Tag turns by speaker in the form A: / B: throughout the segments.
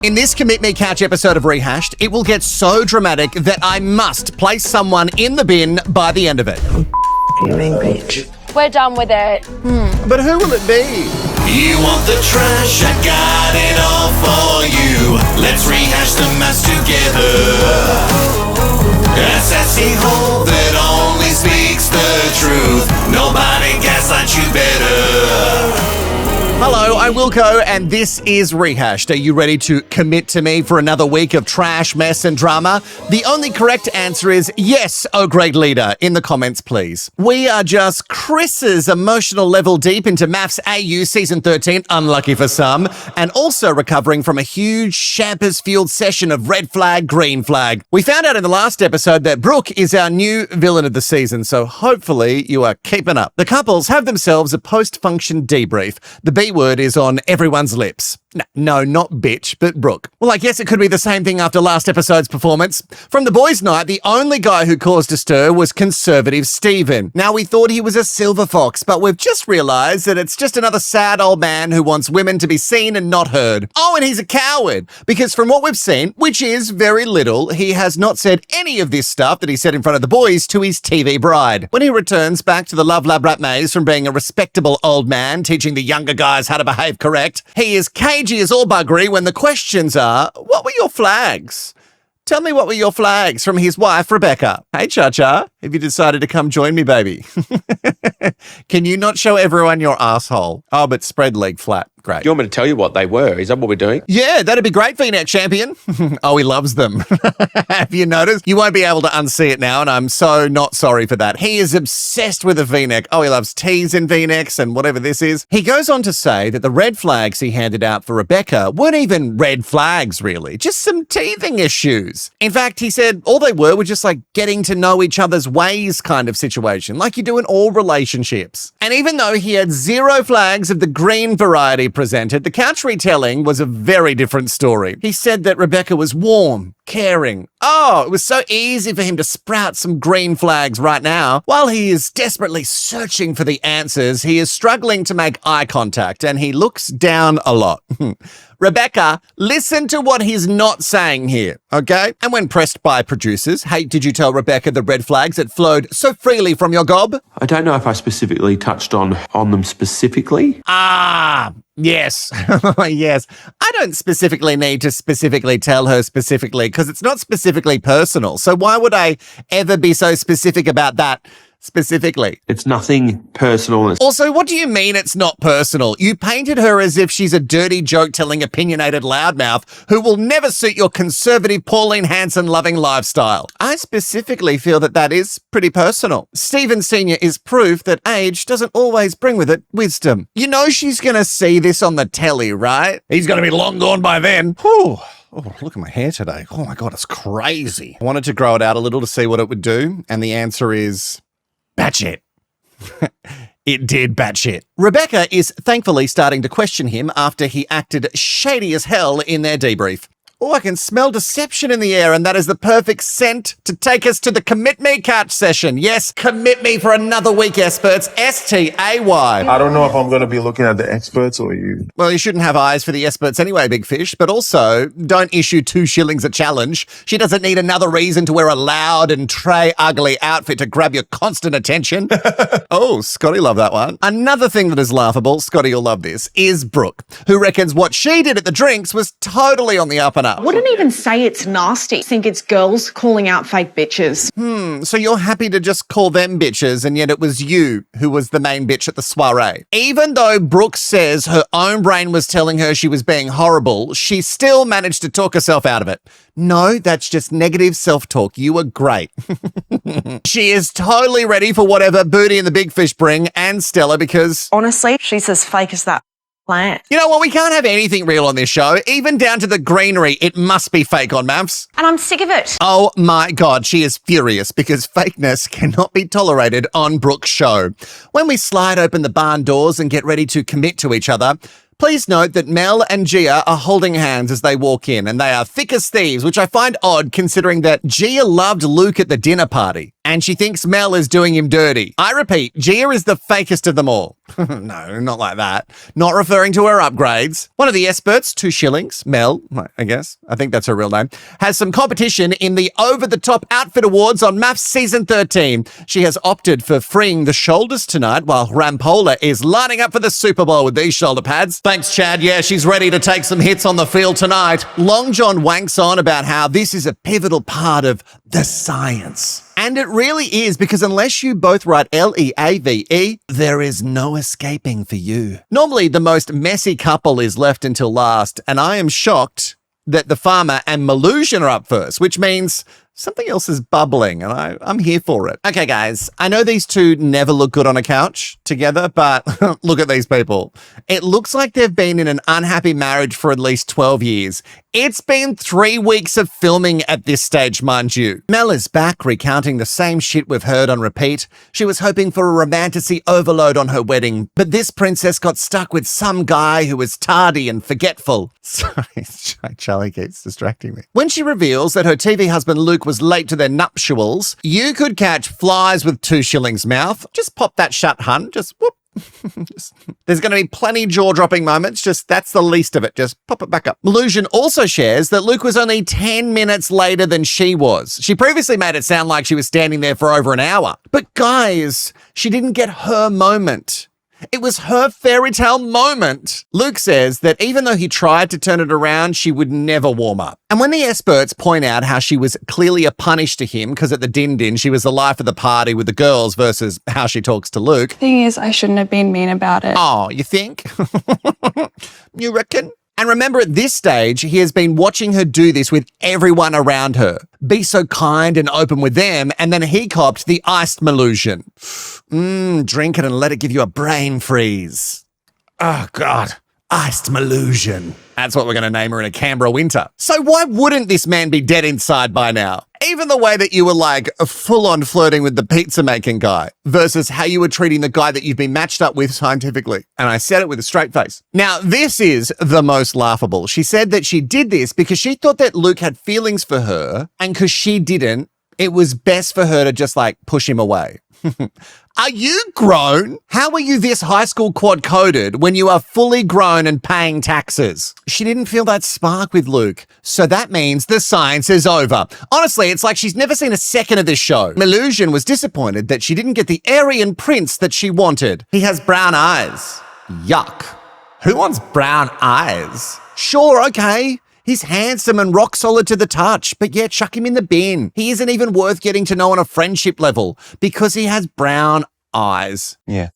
A: In this Commit Me Couch episode of Rehashed, it will get so dramatic that I must place someone in the bin by the end of it.
B: You mean bitch?
C: We're done with it.
A: But who will it be?
D: You want the trash? I got it all for you. Let's rehash the mess together. A sassy hole that only speaks the truth. Nobody gaslights you better.
A: Hello, I'm Wilko, and this is Rehashed. Are you ready to commit to me for another week of trash, mess, and drama? The only correct answer is yes, oh great leader, in the comments, please. We are just Chris's emotional level deep into MAFS AU Season 13, unlucky for some, and also recovering from a huge champers-fueled session of red flag, green flag. We found out in the last episode that Brooke is our new villain of the season, so hopefully you are keeping up. The couples have themselves a post-function debrief. The B word is on everyone's lips. No, not bitch, but Brooke. Well, I guess it could be the same thing after last episode's performance. From the boys' night, the only guy who caused a stir was conservative Stephen. Now, we thought he was a silver fox, but we've just realised that it's just another sad old man who wants women to be seen and not heard. Oh, and he's a coward, because from what we've seen, which is very little, he has not said any of this stuff that he said in front of the boys to his TV bride. When he returns back to the Love Lab Rat Maze from being a respectable old man teaching the younger guys how to behave correct, he is cagey as all buggery when the questions are, what were your flags? Tell me what were your flags from his wife, Rebecca. Hey, Cha-Cha, have you decided to come join me, baby? Can you not show everyone your asshole? Oh, but spread leg flat. Great.
E: Do you want me to tell you what they were? Is that what we're doing?
A: Yeah, that'd be great, V-neck champion. Oh, he loves them. Have you noticed? You won't be able to unsee it now, and I'm so not sorry for that. He is obsessed with a V-neck. Oh, he loves tees and V-necks and whatever this is. He goes on to say that the red flags he handed out for Rebecca weren't even red flags, really. Just some teething issues. In fact, he said all they were just like getting to know each other's ways kind of situation, like you do in all relationships. And even though he had zero flags of the green variety presented, the couch retelling was a very different story. He said that Rebecca was warm, caring. Oh, it was so easy for him to sprout some green flags right now. While he is desperately searching for the answers, he is struggling to make eye contact, and he looks down a lot. Rebecca, listen to what he's not saying here, okay? And when pressed by producers, hey, did you tell Rebecca the red flags that flowed so freely from your gob?
E: I don't know if I specifically touched on them specifically.
A: Yes. Yes. I don't specifically need to specifically tell her specifically because it's not specifically personal. So why would I ever be so specific about that specifically?
E: It's nothing personal.
A: Also, what do you mean it's not personal? You painted her as if she's a dirty joke-telling, opinionated loudmouth who will never suit your conservative, Pauline Hanson-loving lifestyle. I specifically feel that that is pretty personal. Stephen Sr. is proof that age doesn't always bring with it wisdom. You know she's going to see this on the telly, right? He's going to be long gone by then. Whew. Oh, look at my hair today. Oh my God, it's crazy. I wanted to grow it out a little to see what it would do, and the answer is batshit. It did batshit. Rebecca is thankfully starting to question him after he acted shady as hell in their debrief. Oh, I can smell deception in the air, and that is the perfect scent to take us to the Commit Me Couch session. Yes, commit me for another week, experts. STAY.
F: I don't know if I'm going to be looking at the experts or you.
A: Well, you shouldn't have eyes for the experts anyway, big fish, but also don't issue 2 shillings a challenge. She doesn't need another reason to wear a loud and tray ugly outfit to grab your constant attention. Oh, Scotty loved that one. Another thing that is laughable, Scotty, you'll love this, is Brooke, who reckons what she did at the drinks was totally on the up and up.
B: I wouldn't even say it's nasty. I think it's girls calling out fake bitches.
A: So you're happy to just call them bitches, and yet it was you who was the main bitch at the soiree. Even though Brooke says her own brain was telling her she was being horrible, she still managed to talk herself out of it. No, that's just negative self-talk. You were great. She is totally ready for whatever Booty and the Big Fish bring, and Stella, because
G: honestly, she's as fake as that plant.
A: You know what? We can't have anything real on this show. Even down to the greenery, it must be fake on MAFS.
G: And I'm sick of it.
A: Oh my God, she is furious because fakeness cannot be tolerated on Brooke's show. When we slide open the barn doors and get ready to commit to each other, please note that Mel and Gia are holding hands as they walk in, and they are thick as thieves, which I find odd considering that Gia loved Luke at the dinner party, and she thinks Mel is doing him dirty. I repeat, Gia is the fakest of them all. No, not like that. Not referring to her upgrades. One of the experts, 2 shillings, Mel, I guess, I think that's her real name, has some competition in the Over-the-Top Outfit Awards on MAFS Season 13. She has opted for freeing the shoulders tonight while Rampola is lining up for the Super Bowl with these shoulder pads. Thanks, Chad. Yeah, she's ready to take some hits on the field tonight. Long John wanks on about how this is a pivotal part of the science. And it really is, because unless you both write Leave, there is no escaping for you. Normally, the most messy couple is left until last, and I am shocked that the farmer and Melusion are up first, which means something else is bubbling, and I'm here for it. Okay, guys, I know these two never look good on a couch together, but look at these people. It looks like they've been in an unhappy marriage for at least 12 years. It's been 3 weeks of filming at this stage, mind you. Mel is back recounting the same shit we've heard on repeat. She was hoping for a romantasy overload on her wedding, but this princess got stuck with some guy who was tardy and forgetful. Sorry, Charlie keeps distracting me. When she reveals that her TV husband Luke was late to their nuptials, you could catch flies with 2 shillings mouth. Just pop that shut, hun. Just whoop. There's going to be plenty jaw-dropping moments, just that's the least of it. Just pop it back up. Melusion also shares that Luke was only 10 minutes later than she was. She previously made it sound like she was standing there for over an hour. But guys, she didn't get her moment. It was her fairy tale moment. Luke says that even though he tried to turn it around, she would never warm up. And when the experts point out how she was clearly a punish to him because at the din-din, she was the life of the party with the girls versus how she talks to Luke.
C: Thing is, I shouldn't have been mean about it.
A: Oh, you think? You reckon? And remember, at this stage, he has been watching her do this with everyone around her. Be so kind and open with them, and then he copped the iced Melusion. Drink it and let it give you a brain freeze. Oh, God. Iced Melusion. That's what we're going to name her in a Canberra winter. So why wouldn't this man be dead inside by now? Even the way that you were like full-on flirting with the pizza-making guy versus how you were treating the guy that you've been matched up with scientifically. And I said it with a straight face. Now, this is the most laughable. She said that she did this because she thought that Luke had feelings for her, and because she didn't, it was best for her to just like push him away. Are you grown? How are you this high school quad-coded when you are fully grown and paying taxes? She didn't feel that spark with Luke, so that means the science is over. Honestly, it's like she's never seen a second of this show. Melusion was disappointed that she didn't get the Aryan prince that she wanted. He has brown eyes. Yuck. Who wants brown eyes? Sure, okay. He's handsome and rock solid to the touch, but yeah, chuck him in the bin. He isn't even worth getting to know on a friendship level because he has brown eyes.
F: Yeah.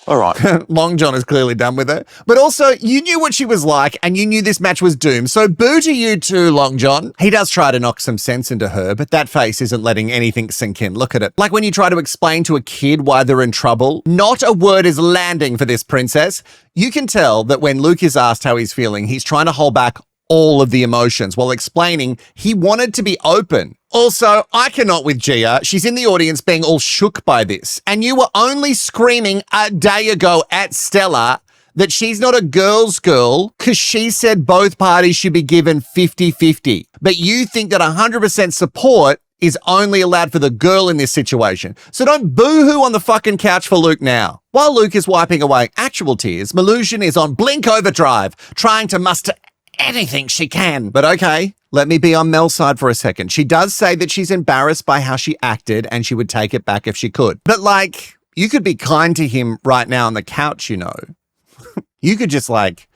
F: All right.
A: Long John is clearly done with her. But also, you knew what she was like and you knew this match was doomed. So boo to you too, Long John. He does try to knock some sense into her, but that face isn't letting anything sink in. Look at it. Like when you try to explain to a kid why they're in trouble, not a word is landing for this princess. You can tell that when Luke is asked how he's feeling, he's trying to hold back all of the emotions while explaining he wanted to be open. Also, I cannot with Gia. She's in the audience being all shook by this. And you were only screaming a day ago at Stella that she's not a girl's girl because she said both parties should be given 50-50. But you think that 100% support is only allowed for the girl in this situation. So don't boo-hoo on the fucking couch for Luke now. While Luke is wiping away actual tears, Melusion is on blink overdrive, trying to muster anything she can. But okay, let me be on Mel's side for a second. She does say that she's embarrassed by how she acted and she would take it back if she could. But like, you could be kind to him right now on the couch, you know. You could just like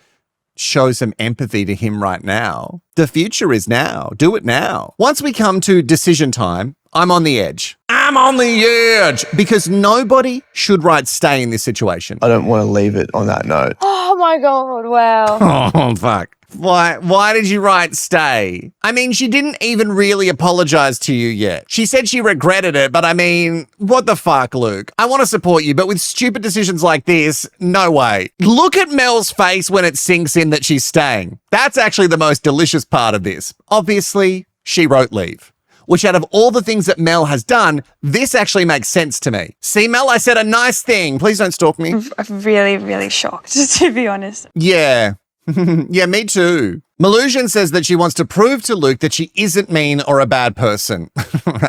A: show some empathy to him right now. The future is now. Do it now. Once we come to decision time, I'm on the edge. I'm on the edge because nobody should write stay in this situation.
F: I don't want to leave it on that note.
C: Oh my God, wow.
A: Oh, fuck. Why did you write stay? I mean, she didn't even really apologize to you yet. She said she regretted it, but I mean, what the fuck, Luke? I want to support you, but with stupid decisions like this, no way. Look at Mel's face when it sinks in that she's staying. That's actually the most delicious part of this. Obviously, she wrote leave. Which out of all the things that Mel has done, this actually makes sense to me. See, Mel, I said a nice thing. Please don't stalk me.
C: I'm really, really shocked, to be honest.
A: Yeah. Yeah, me too. Melusion says that she wants to prove to Luke that she isn't mean or a bad person.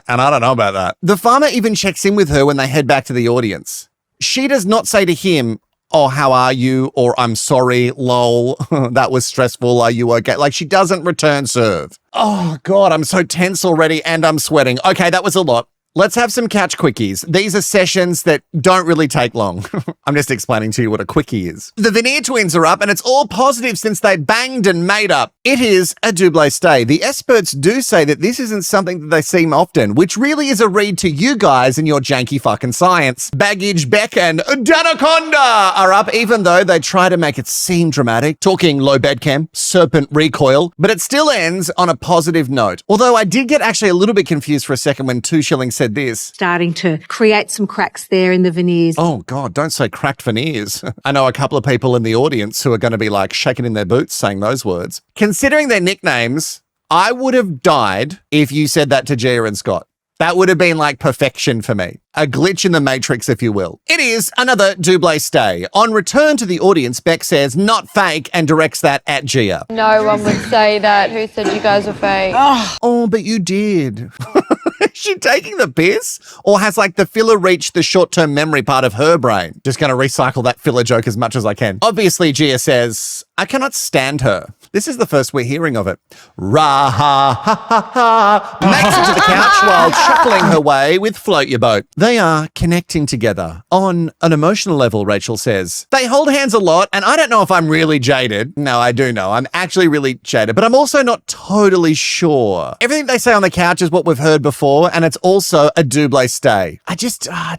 A: And I don't know about that. The farmer even checks in with her when they head back to the audience. She does not say to him, oh, how are you? Or I'm sorry, lol, that was stressful, are you okay? Like, she doesn't return serve. Oh, God, I'm so tense already and I'm sweating. Okay, that was a lot. Let's have some couch quickies. These are sessions that don't really take long. I'm just explaining to you what a quickie is. The Veneer twins are up and it's all positive since they banged and made up. It is a double stay. The experts do say that this isn't something that they seem often, which really is a read to you guys and your janky fucking science. Baggage, Beck and Danaconda are up even though they try to make it seem dramatic, talking low bed cam, serpent recoil, but it still ends on a positive note. Although I did get actually a little bit confused for a second when 2 Shillings said this.
H: Starting to create some cracks there in the veneers.
A: Oh, God, don't say cracked veneers. I know a couple of people in the audience who are going to be like shaking in their boots saying those words. Considering their nicknames, I would have died if you said that to Gia and Scott. That would have been like perfection for me. A glitch in the matrix, if you will. It is another double stay. On return to the audience, Beck says, not fake, and directs that at Gia.
C: No one would say that. Who said you guys were fake?
A: Oh, but you did. Is she taking the piss? Or has like the filler reached the short-term memory part of her brain? Just going to recycle that filler joke as much as I can. Obviously, Gia says, I cannot stand her. This is the first we're hearing of it. Ra-ha-ha-ha-ha makes it to the couch while chuckling her way with Float Your Boat. They are connecting together on an emotional level, Rachel says. They hold hands a lot, and I don't know if I'm really jaded. No, I do know. I'm actually really jaded, but I'm also not totally sure. Everything they say on the couch is what we've heard before, and it's also a double stay. I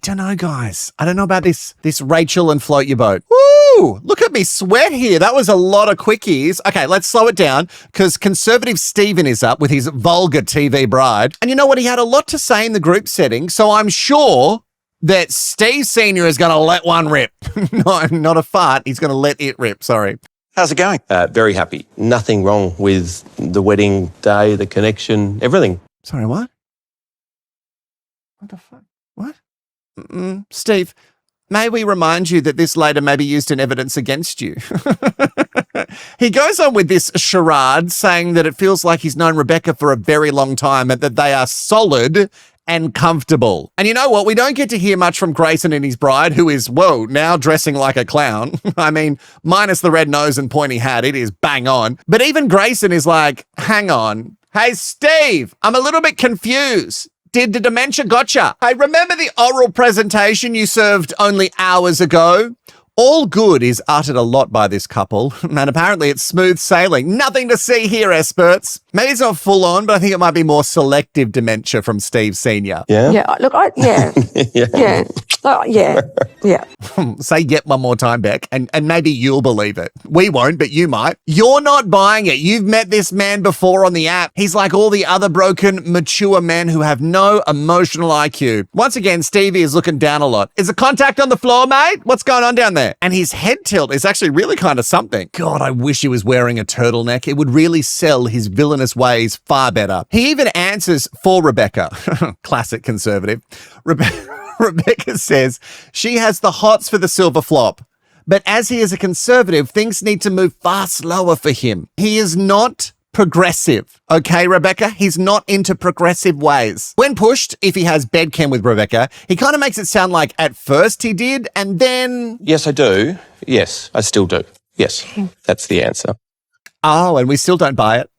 A: don't know, guys. I don't know about this Rachel and Float Your Boat. Woo! Look at me sweat here. That was a lot of quickies. Okay, let's slow it down because conservative Stephen is up with his vulgar TV bride. And you know what? He had a lot to say in the group setting, so I'm sure that Steve Sr. is going to let one rip. No, not a fart. He's going to let it rip. Sorry.
I: How's it going?
E: Very happy. Nothing wrong with the wedding day, the connection, everything.
A: Sorry, what? What the fuck? What? Steve, may we remind you that this later may be used in evidence against you? He goes on with this charade saying that it feels like he's known Rebecca for a very long time and that they are solid and comfortable. And you know what? We don't get to hear much from Grayson and his bride, who is, whoa, now dressing like a clown. I mean, minus the red nose and pointy hat, it is bang on. But even Grayson is like, hang on. Hey, Steve, I'm a little bit confused. Did the dementia gotcha? I remember the oral presentation you served only hours ago. All good is uttered a lot by this couple, and apparently it's smooth sailing. Nothing to see here, experts. Maybe it's not full on, but I think it might be more selective dementia from Steve Sr.
E: Yeah?
H: Yeah, look,
E: Yeah.
H: yeah.
A: Say yet one more time, Beck, and maybe you'll believe it. We won't, but you might. You're not buying it. You've met this man before on the app. He's like all the other broken, mature men who have no emotional IQ. Once again, Stevie is looking down a lot. Is the contact on the floor, mate? What's going on down there? And his head tilt is actually really kind of something. God, I wish he was wearing a turtleneck. It would really sell his villainous ways far better. He even answers for Rebecca. Classic conservative. Rebecca says she has the hots for the silver flop. But as he is a conservative, things need to move far slower for him. He is not progressive. Okay, Rebecca? He's not into progressive ways. When pushed, if he has bedcam with Rebecca, he kind of makes it sound like at first he did, and then...
E: Yes, I do. Yes, I still do. Yes, that's the answer.
A: Oh, and we still don't buy it.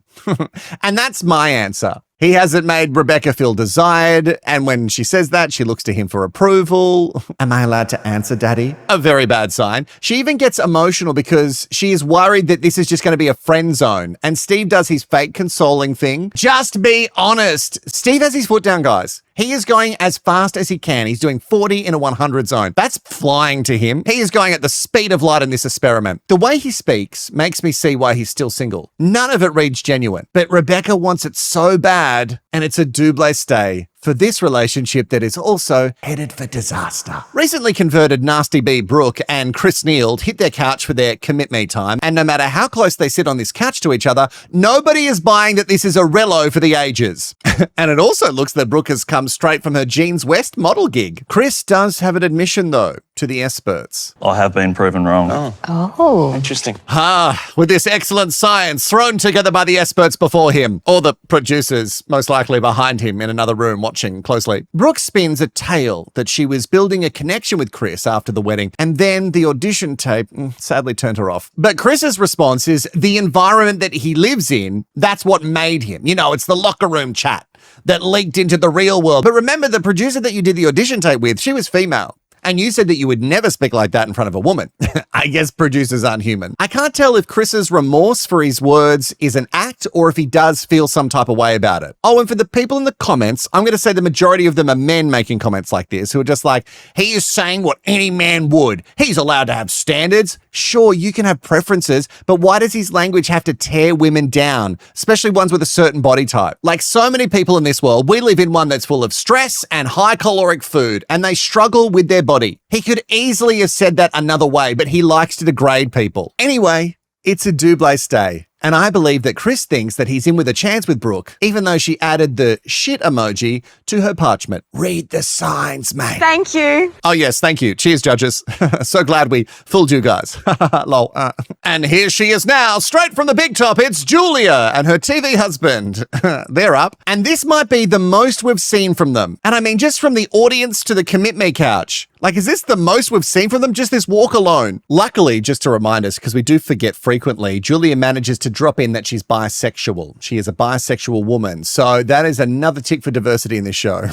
A: And that's my answer. He hasn't made Rebecca feel desired, and when she says that, she looks to him for approval. Am I allowed to answer, Daddy? A very bad sign. She even gets emotional because she is worried that this is just going to be a friend zone, and Steve does his fake consoling thing. Just be honest. Steve has his foot down, guys. He is going as fast as he can. He's doing 40 in a 100 zone. That's flying to him. He is going at the speed of light in this experiment. The way he speaks makes me see why he's still single. None of it reads genuine, but Rebecca wants it so bad, and it's a double stay for this relationship that is also headed for disaster. Recently converted Nasty B Brooke and Chris Neal hit their couch for their commit me time, and no matter how close they sit on this couch to each other, nobody is buying that this is a relo for the ages. And it also looks that Brooke has come straight from her Jeans West model gig. Chris does have an admission though, to the experts.
I: I have been proven wrong.
H: Oh.
E: Interesting.
A: With this excellent science thrown together by the experts before him, or the producers most likely behind him in another room watching closely, Brooke spins a tale that she was building a connection with Chris after the wedding, and then the audition tape sadly turned her off. But Chris's response is the environment that he lives in, that's what made him. You know, it's the locker room chat that leaked into the real world. But remember, the producer that you did the audition tape with, she was female. And you said that you would never speak like that in front of a woman. I guess producers aren't human. I can't tell if Chris's remorse for his words is an act or if he does feel some type of way about it. Oh, and for the people in the comments, I'm going to say the majority of them are men making comments like this who are just like, he is saying what any man would. He's allowed to have standards. Sure, you can have preferences, but why does his language have to tear women down, especially ones with a certain body type? Like so many people in this world, we live in one that's full of stress and high caloric food, and they struggle with their body. He could easily have said that another way, but he likes to degrade people. Anyway, it's a double stay. And I believe that Chris thinks that he's in with a chance with Brooke, even though she added the shit emoji to her parchment. Read the signs, mate.
G: Thank you.
A: Oh, yes, thank you. Cheers, judges. So glad we fooled you guys. Lol. And here she is now, straight from the big top. It's Julia and her TV husband. They're up. And this might be the most we've seen from them. And I mean, just from the audience to the Commit Me couch. Like, is this the most we've seen from them? Just this walk alone. Luckily, just to remind us, because we do forget frequently, Julia manages to drop in that she's bisexual. She is a bisexual woman. So that is another tick for diversity in this show.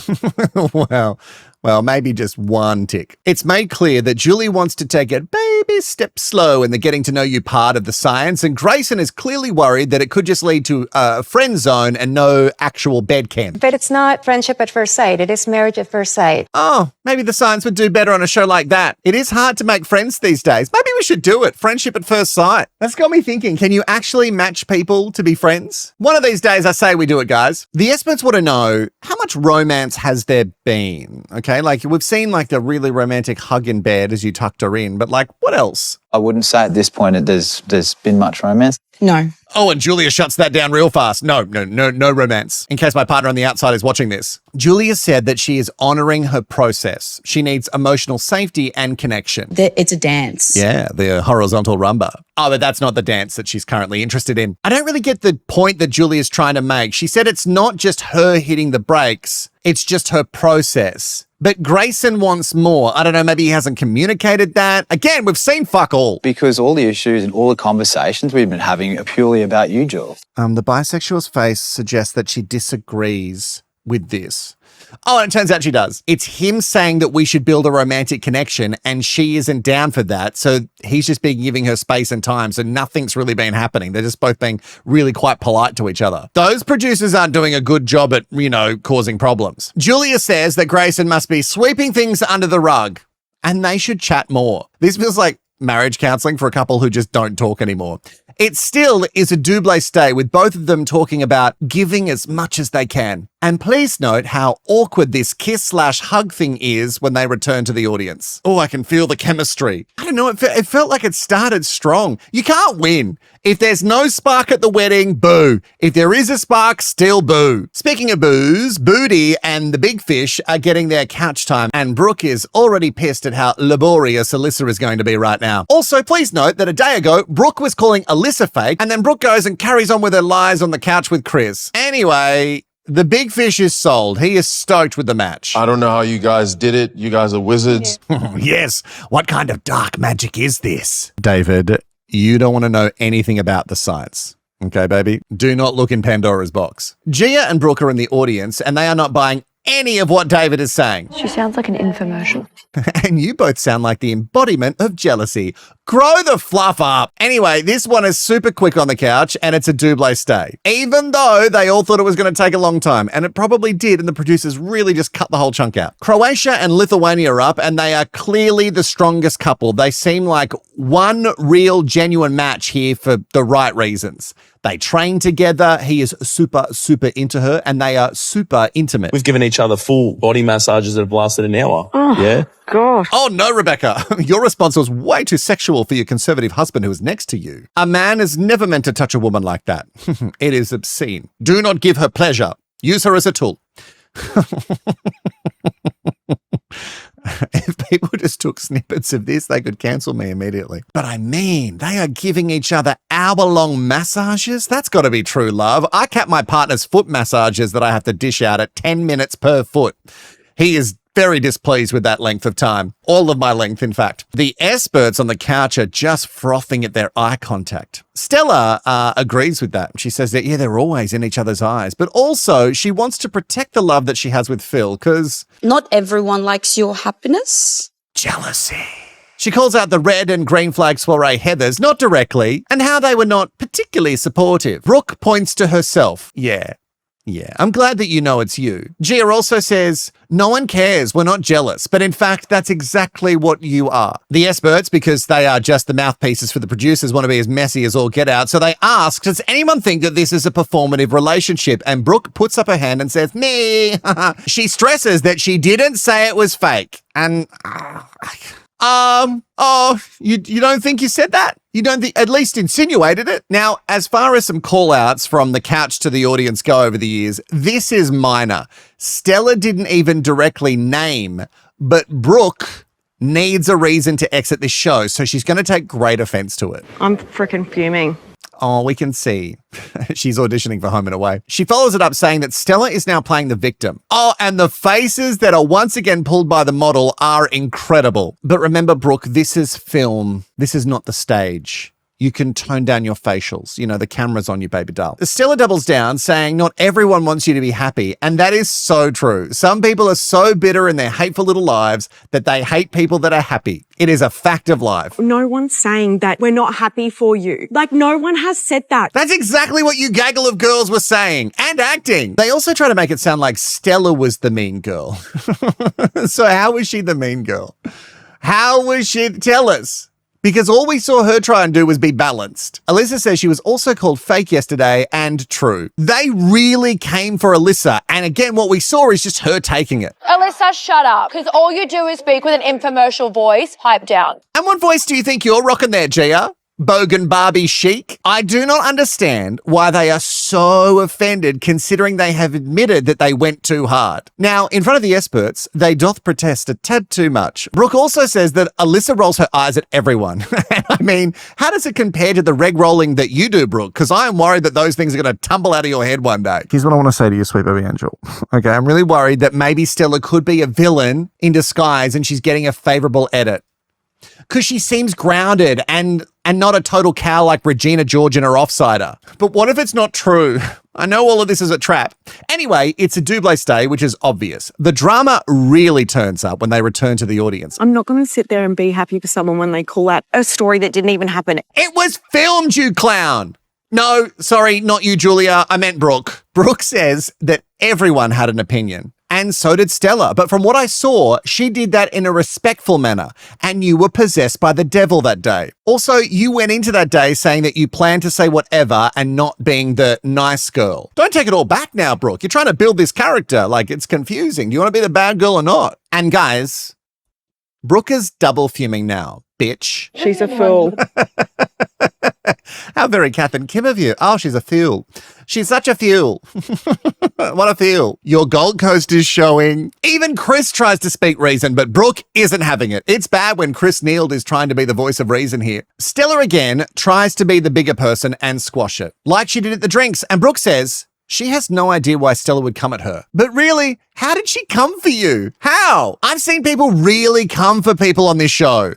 A: Wow. Well, maybe just one tick. It's made clear that Julie wants to take it baby step slow in the getting to know you part of the science, and Grayson is clearly worried that it could just lead to a friend zone and no actual bed camp.
J: But it's not friendship at first sight. It is marriage at first sight.
A: Oh, maybe the science would do better on a show like that. It is hard to make friends these days. Maybe we should do it. Friendship at first sight. That's got me thinking, can you actually match people to be friends? One of these days, I say we do it, guys. The experts want to know, how much romance has there been? Okay, like we've seen like the really romantic hug in bed as you tucked her in, but like what else?
K: I wouldn't say at this point there's been much romance.
B: No.
A: Oh, and Julia shuts that down real fast. No romance. In case my partner on the outside is watching this. Julia said that she is honoring her process. She needs emotional safety and connection.
B: It's a dance.
A: Yeah, the horizontal rumba. Oh, but that's not the dance that she's currently interested in. I don't really get the point that Julia's trying to make. She said it's not just her hitting the brakes, it's just her process. But Grayson wants more. I don't know, maybe he hasn't communicated that. Again, we've seen fuck all.
K: Because all the issues and all the conversations we've been having are purely about you, Jules.
A: The bisexual's face suggests that she disagrees with this. Oh, and it turns out she does. It's him saying that we should build a romantic connection and she isn't down for that. So he's just been giving her space and time. So nothing's really been happening. They're just both being really quite polite to each other. Those producers aren't doing a good job at, causing problems. Julia says that Grayson must be sweeping things under the rug and they should chat more. This feels like marriage counseling for a couple who just don't talk anymore. It still is a double stay with both of them talking about giving as much as they can. And please note how awkward this kiss/hug thing is when they return to the audience. Oh, I can feel the chemistry. I don't know, it felt like it started strong. You can't win. If there's no spark at the wedding, boo. If there is a spark, still boo. Speaking of boos, Booty and the big fish are getting their couch time, and Brooke is already pissed at how laborious Alyssa is going to be right now. Also, please note that a day ago, Brooke was calling Alyssa fake, and then Brooke goes and carries on with her lies on the couch with Chris. Anyway, the big fish is sold. He is stoked with the match.
F: I don't know how you guys did it. You guys are wizards.
A: Yes. What kind of dark magic is this? David, you don't want to know anything about the science. Okay, baby? Do not look in Pandora's box. Gia and Brooke are in the audience and they are not buying any of what David is saying.
C: She sounds like an infomercial.
A: And you both sound like the embodiment of jealousy. Grow the fluff up. Anyway, this one is super quick on the couch and it's a double stay. Even though they all thought it was going to take a long time, and it probably did, and the producers really just cut the whole chunk out. Croatia and Lithuania are up and they are clearly the strongest couple. They seem like one real genuine match here for the right reasons. They train together. He is super, super into her and they are super intimate.
E: We've given each other full body massages that have lasted an hour.
J: Oh,
E: yeah.
J: gosh.
A: Oh no, Rebecca. Your response was way too sexual for your conservative husband who is next to you. A man is never meant to touch a woman like that. It is obscene. Do not give her pleasure. Use her as a tool. If people just took snippets of this, they could cancel me immediately. But I mean, they are giving each other hour-long massages. That's got to be true love. I cap my partner's foot massages that I have to dish out at 10 minutes per foot. He is very displeased with that length of time. All of my length, in fact. The experts on the couch are just frothing at their eye contact. Stella agrees with that. She says that, yeah, they're always in each other's eyes. But also, she wants to protect the love that she has with Phil because...
I: not everyone likes your happiness.
A: Jealousy. She calls out the red and green flag soiree Heathers, not directly, and how they were not particularly supportive. Brooke points to herself. Yeah, I'm glad that you know it's you. Gia also says, no one cares, we're not jealous, but in fact, that's exactly what you are. The experts, because they are just the mouthpieces for the producers, want to be as messy as all get out, so they ask, does anyone think that this is a performative relationship? And Brooke puts up her hand and says, me. She stresses that she didn't say it was fake. And, you don't think you said that? You don't think, at least insinuated it? Now, as far as some call-outs from the couch to the audience go over the years, this is minor. Stella didn't even directly name, but Brooke needs a reason to exit this show, so she's going to take great offense to it.
B: I'm freaking fuming.
A: Oh, we can see. She's auditioning for Home and Away. She follows it up saying that Stella is now playing the victim. Oh, and the faces that are once again pulled by the model are incredible. But remember, Brooke, this is film. This is not the stage. You can tone down your facials. You know, the camera's on you, baby doll. Stella doubles down, saying not everyone wants you to be happy. And that is so true. Some people are so bitter in their hateful little lives that they hate people that are happy. It is a fact of life.
L: No one's saying that we're not happy for you. Like, no one has said that.
A: That's exactly what you gaggle of girls were saying and acting. They also try to make it sound like Stella was the mean girl. So how was she the mean girl? How was she? Tell us. Because all we saw her try and do was be balanced. Alyssa says she was also called fake yesterday, and true. They really came for Alyssa, and again, what we saw is just her taking it.
C: Alyssa, shut up, because all you do is speak with an infomercial voice. Pipe down.
A: And what voice do you think you're rocking there, Gia? Bogan Barbie chic? I do not understand why they are so offended considering they have admitted that they went too hard. Now, in front of the experts, they doth protest a tad too much. Brooke also says that Alyssa rolls her eyes at everyone. I mean, how does it compare to the reg rolling that you do, Brooke? Because I am worried that those things are going to tumble out of your head one day.
F: Here's what I want to say to you, sweet baby angel.
A: Okay, I'm really worried that maybe Stella could be a villain in disguise and she's getting a favorable edit. Because she seems grounded and not a total cow like Regina George in her Offsider. But what if it's not true? I know all of this is a trap. Anyway, it's a double stay, which is obvious. The drama really turns up when they return to the audience.
L: I'm not going to sit there and be happy for someone when they call out a story that didn't even happen.
A: It was filmed, you clown. No, sorry, not you, Julia. I meant Brooke. Brooke says that everyone had an opinion. And so did Stella. But from what I saw, she did that in a respectful manner. And you were possessed by the devil that day. Also, you went into that day saying that you planned to say whatever and not being the nice girl. Don't take it all back now, Brooke. You're trying to build this character. Like, it's confusing. Do you want to be the bad girl or not? And guys, Brooke is double fuming now, bitch.
L: She's a fool.
A: How very Kath and Kim of you. Oh, she's a fool. She's such a fool. What a fool. Your Gold Coast is showing. Even Chris tries to speak reason, but Brooke isn't having it. It's bad when Chris Neild is trying to be the voice of reason here. Stella again tries to be the bigger person and squash it, like she did at the drinks. And Brooke says she has no idea why Stella would come at her. But really, how did she come for you? How? I've seen people really come for people on this show.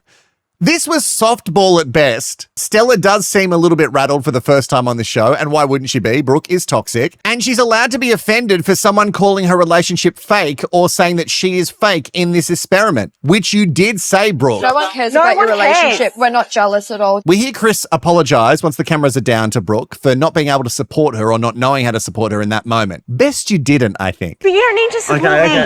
A: This was softball at best. Stella does seem a little bit rattled for the first time on the show, and why wouldn't she be? Brooke is toxic, and she's allowed to be offended for someone calling her relationship fake or saying that she is fake in this experiment, which you did say, Brooke.
C: No one cares about your relationship. We're not jealous at all.
A: We hear Chris apologize once the cameras are down to Brooke for not being able to support her or not knowing how to support her in that moment. Best you didn't, I think.
L: But you don't need to support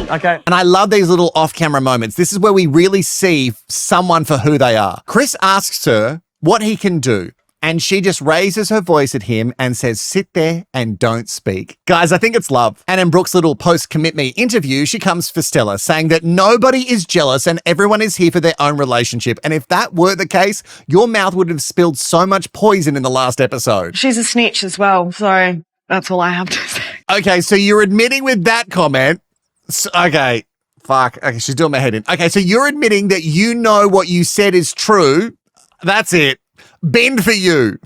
L: me.
F: Okay.
A: And I love these little off-camera moments. This is where we really see someone for who they are. Chris asks her what he can do, and she just raises her voice at him and says, sit there and don't speak. Guys, I think it's love. And in Brooke's little post-commit me interview, she comes for Stella, saying that nobody is jealous and everyone is here for their own relationship. And if that were the case, your mouth would have spilled so much poison in the last episode.
B: She's a snitch as well, so that's all I have to say.
A: Okay, so you're admitting with that comment. Okay. Fuck. Okay, she's doing my head in. Okay, so you're admitting that you know what you said is true. That's it. Bin for you.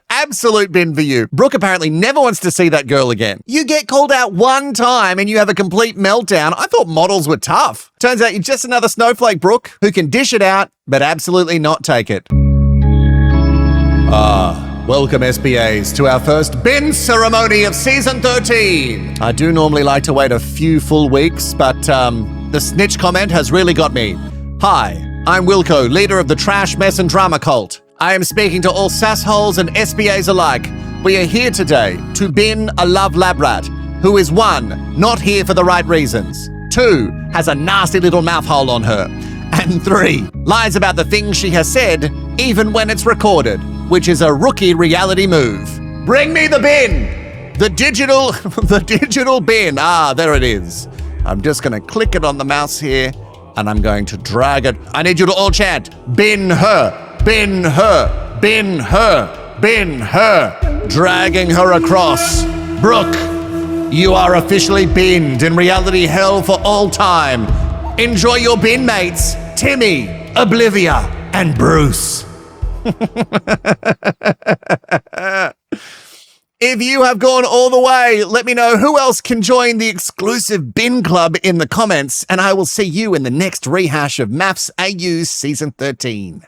A: Absolute bin for you. Brooke apparently never wants to see that girl again. You get called out one time and you have a complete meltdown. I thought models were tough. Turns out you're just another snowflake, Brooke, who can dish it out, but absolutely not take it. Welcome, SBAs, to our first bin ceremony of season 13. I do normally like to wait a few full weeks, but the snitch comment has really got me. Hi, I'm Wilko, leader of the trash, mess and drama cult. I am speaking to all sassholes and SBAs alike. We are here today to bin a love lab rat who is 1, not here for the right reasons, 2, has a nasty little mouth hole on her, and 3, lies about the things she has said even when it's recorded, which is a rookie reality move. Bring me the bin! The digital bin. There it is. I'm just going to click it on the mouse here and I'm going to drag it. I need you to all chant, bin her, bin her, bin her, bin her. Dragging her across. Brooke, you are officially binned in reality hell for all time. Enjoy your bin mates, Timmy, Oblivia, and Bruce. If you have gone all the way, let me know who else can join the exclusive bin club in the comments, and I will see you in the next rehash of MAFS AU Season 13.